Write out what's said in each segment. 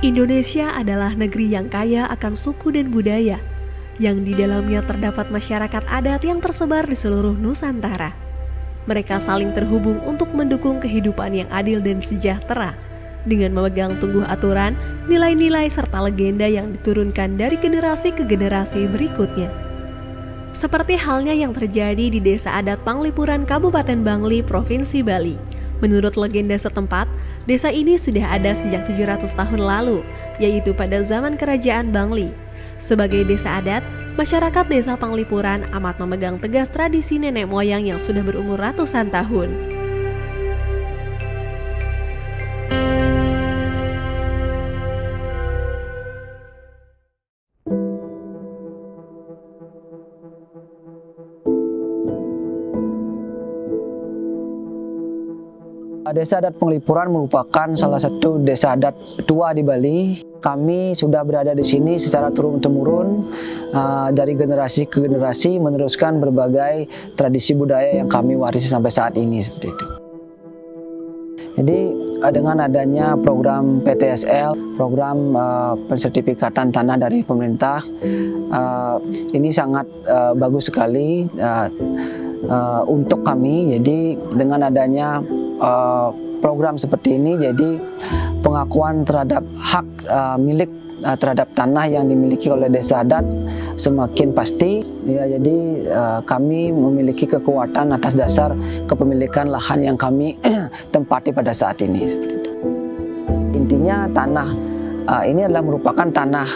Indonesia adalah negeri yang kaya akan suku dan budaya, yang di dalamnya terdapat masyarakat adat yang tersebar di seluruh Nusantara. Mereka saling terhubung untuk mendukung kehidupan yang adil dan sejahtera, dengan memegang teguh aturan, nilai-nilai serta legenda yang diturunkan dari generasi ke generasi berikutnya. Seperti halnya yang terjadi di Desa Adat Panglipuran Kabupaten Bangli, Provinsi Bali. Menurut legenda setempat, desa ini sudah ada sejak 700 tahun lalu, yaitu pada zaman Kerajaan Bangli. Sebagai desa adat, masyarakat Desa Panglipuran amat memegang tegas tradisi nenek moyang yang sudah berumur ratusan tahun. Desa Adat Panglipuran merupakan salah satu desa adat tua di Bali. Kami sudah berada di sini secara turun-temurun dari generasi ke generasi, meneruskan berbagai tradisi budaya yang kami warisi sampai saat ini seperti itu. Jadi dengan adanya program PTSL, program pensertifikatan tanah dari pemerintah, ini sangat bagus sekali untuk kami. Jadi dengan adanya program seperti ini, jadi pengakuan terhadap hak milik terhadap tanah yang dimiliki oleh desa adat semakin pasti. Ya, jadi kami memiliki kekuatan atas dasar kepemilikan lahan yang kami tempati pada saat ini. Intinya tanah ini adalah merupakan tanah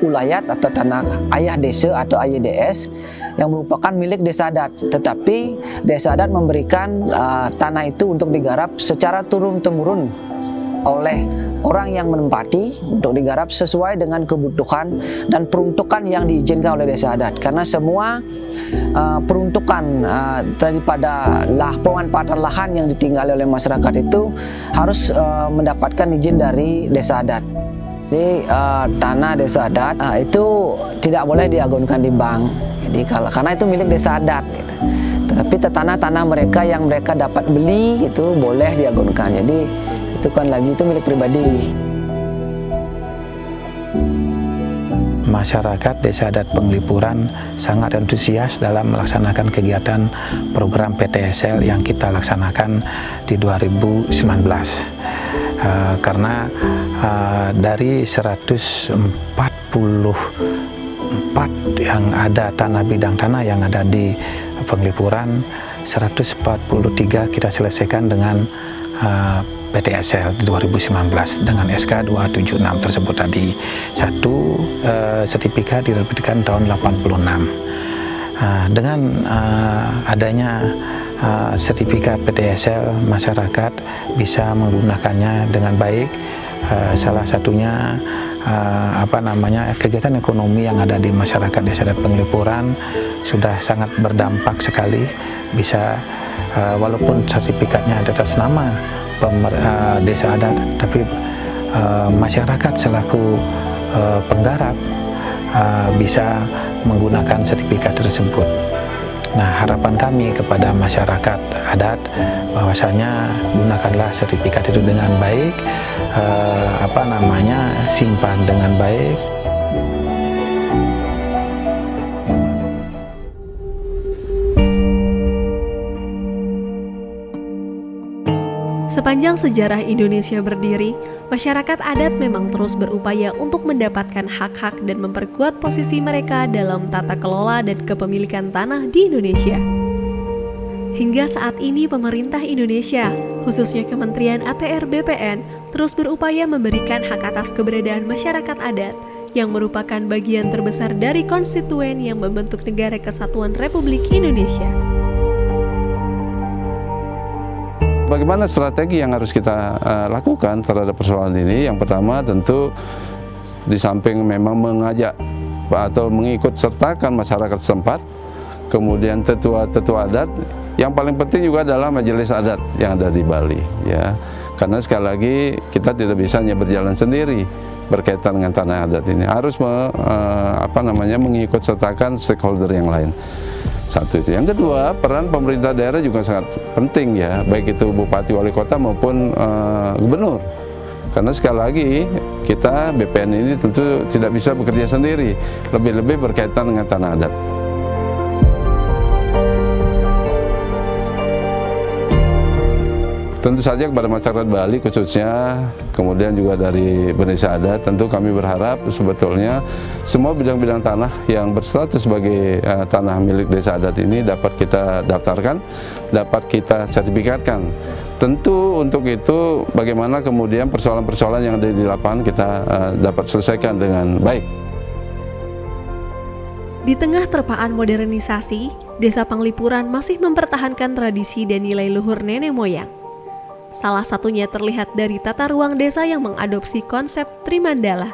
ulayat atau tanah ayah desa atau AYDS yang merupakan milik desa adat. Tetapi desa adat memberikan tanah itu untuk digarap secara turun-temurun oleh orang yang menempati untuk digarap sesuai dengan kebutuhan dan peruntukan yang diizinkan oleh desa adat. Karena semua peruntukan daripada pemanfaatan lahan yang ditinggali oleh masyarakat itu harus mendapatkan izin dari desa adat. Jadi tanah desa adat itu tidak boleh diagunkan di bank. Jadi karena itu milik desa adat. Gitu. Tetapi tanah-tanah mereka yang mereka dapat beli itu boleh diagunkan. Jadi itu kan lagi itu milik pribadi. Masyarakat Desa Adat Panglipuran sangat antusias dalam melaksanakan kegiatan program PTSL yang kita laksanakan di 2019. Karena dari 144 yang ada bidang tanah yang ada di Panglipuran, 143 kita selesaikan dengan PTSL di 2019 dengan SK 276 tersebut tadi. Satu sertifikat diterbitkan tahun 86. Dengan adanya sertifikat PTSL, masyarakat bisa menggunakannya dengan baik. Salah satunya kegiatan ekonomi yang ada di masyarakat Desa Adat Panglipuran sudah sangat berdampak sekali. Bisa walaupun sertifikatnya ada atas nama desa adat, tapi masyarakat selaku penggarap bisa menggunakan sertifikat tersebut. Nah, harapan kami kepada masyarakat adat bahwasanya gunakanlah sertifikat itu dengan baik, simpan dengan baik. Sepanjang sejarah Indonesia berdiri, masyarakat adat memang terus berupaya untuk mendapatkan hak-hak dan memperkuat posisi mereka dalam tata kelola dan kepemilikan tanah di Indonesia. Hingga saat ini pemerintah Indonesia, khususnya Kementerian ATR BPN, terus berupaya memberikan hak atas keberadaan masyarakat adat yang merupakan bagian terbesar dari konstituen yang membentuk Negara Kesatuan Republik Indonesia. Bagaimana strategi yang harus kita lakukan terhadap persoalan ini? Yang pertama tentu di samping memang mengajak atau mengikut sertakan masyarakat setempat, kemudian tetua-tetua adat, yang paling penting juga adalah majelis adat yang ada di Bali, ya. Karena sekali lagi kita tidak bisa hanya berjalan sendiri berkaitan dengan tanah adat ini, harus mengikut sertakan stakeholder yang lain. Satu itu. Yang kedua, peran pemerintah daerah juga sangat penting, ya, baik itu bupati, wali kota maupun gubernur. Karena sekali lagi kita BPN ini tentu tidak bisa bekerja sendiri, lebih-lebih berkaitan dengan tanah adat. Tentu saja kepada masyarakat Bali khususnya, kemudian juga dari Desa Adat, tentu kami berharap sebetulnya semua bidang-bidang tanah yang berstatus sebagai tanah milik Desa Adat ini dapat kita daftarkan, dapat kita sertifikatkan. Tentu untuk itu bagaimana kemudian persoalan-persoalan yang ada di lapangan kita dapat selesaikan dengan baik. Di tengah terpaan modernisasi, Desa Panglipuran masih mempertahankan tradisi dan nilai luhur nenek moyang. Salah satunya terlihat dari tata ruang desa yang mengadopsi konsep Trimandala.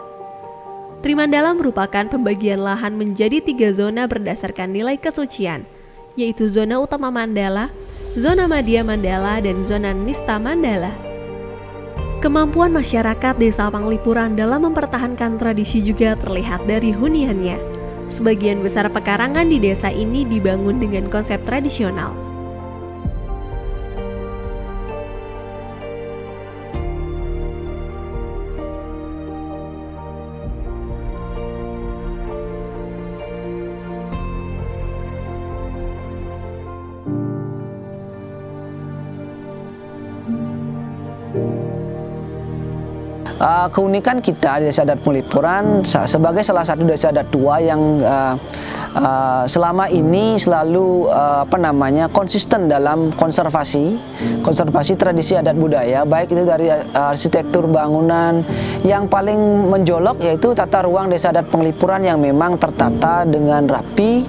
Trimandala merupakan pembagian lahan menjadi 3 zona berdasarkan nilai kesucian, yaitu zona utama Mandala, zona Madya Mandala, dan zona Nista Mandala. Kemampuan masyarakat Desa Panglipuran dalam mempertahankan tradisi juga terlihat dari huniannya. Sebagian besar pekarangan di desa ini dibangun dengan konsep tradisional. Keunikan kita di Desa Adat Panglipuran sebagai salah satu desa adat tua yang selama ini selalu konsisten dalam konservasi tradisi adat budaya, baik itu dari arsitektur bangunan. Yang paling menjolok yaitu tata ruang Desa Adat Panglipuran yang memang tertata dengan rapi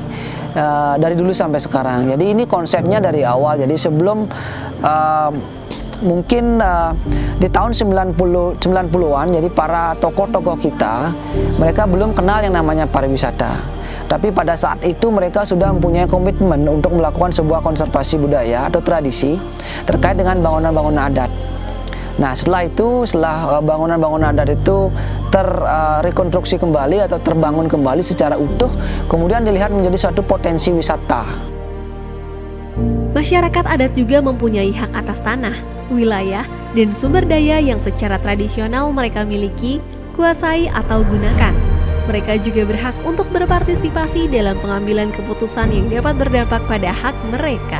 dari dulu sampai sekarang. Jadi ini konsepnya dari awal. Jadi sebelum mungkin di tahun 90-an, jadi para tokoh-tokoh kita, mereka belum kenal yang namanya pariwisata. Tapi pada saat itu mereka sudah mempunyai komitmen untuk melakukan sebuah konservasi budaya atau tradisi terkait dengan bangunan-bangunan adat. Nah, setelah bangunan-bangunan adat itu terrekonstruksi kembali atau terbangun kembali secara utuh, kemudian dilihat menjadi suatu potensi wisata. Masyarakat adat juga mempunyai hak atas tanah, wilayah, dan sumber daya yang secara tradisional mereka miliki, kuasai, atau gunakan. Mereka juga berhak untuk berpartisipasi dalam pengambilan keputusan yang dapat berdampak pada hak mereka.